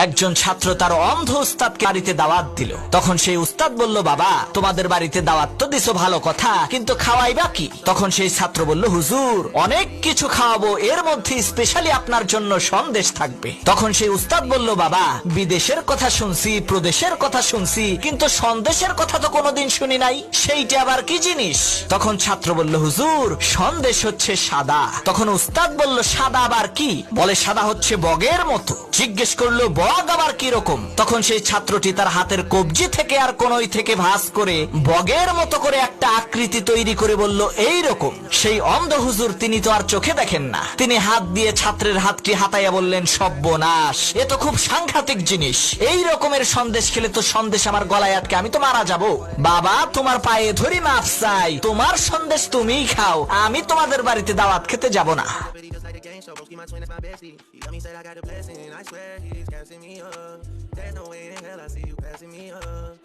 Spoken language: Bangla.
একজন ছাত্র তার অন্ধ উস্তাদকে বাড়িতে দাওয়াত দিল। তখন সেই উস্তাদ বলল, বাবা তোমাদের বাড়িতে দাওয়াত তো দিছো ভালো কথা, কিন্তু খাওয়াইবা কি? তখন সেই ছাত্র বলল, হুজুর অনেক কিছু খাওয়াবো, এর মধ্যে স্পেশালি আপনার জন্য সন্দেশ থাকবে। তখন সেই উস্তাদ বলল, বাবা বিদেশের কথা শুনছি, প্রদেশের কথা শুনছি, কিন্তু সন্দেশের কথা তো কোনোদিন শুনি নাই, সেইটা আবার কি জিনিস? তখন ছাত্র বলল, হুজুর সন্দেশ হচ্ছে সাদা। তখন উস্তাদ বলল, সাদা আবার কি? বলে, সাদা হচ্ছে বগের মতো। জিজ্ঞেস করলো, বগ আবার কি রকম? তখন সেই ছাত্রটি তার হাতের কবজি থেকে আর কোনই থেকে ভাঁজ করে বগের মতো করে একটা আকৃতি তৈরি করে বলল, এই রকম। সেই অন্ধ হুজুর তিনি তো আর চোখে দেখেন না, তিনি হাত দিয়ে ছাত্রের হাতটি হাতাইয়া বললেন, সর্বনাশ, এ তো খুব সাংঘাতিক জিনিস, এই রকমের সন্দেশ খেলে তো সন্দেশ আমার গলায় আটকে আমি তো মারা যাব। বাবা তোমার পায়ে ধরি মাফ চাই, তোমার সন্দেশ তুমিই খাও, আমি তোমাদের বাড়িতে দাওয়াত খেতে যাব না। So Broski, my twin, is my bestie. He got me said I got a blessing. I swear he's gassing me up. There's no way in hell I see you passing me up.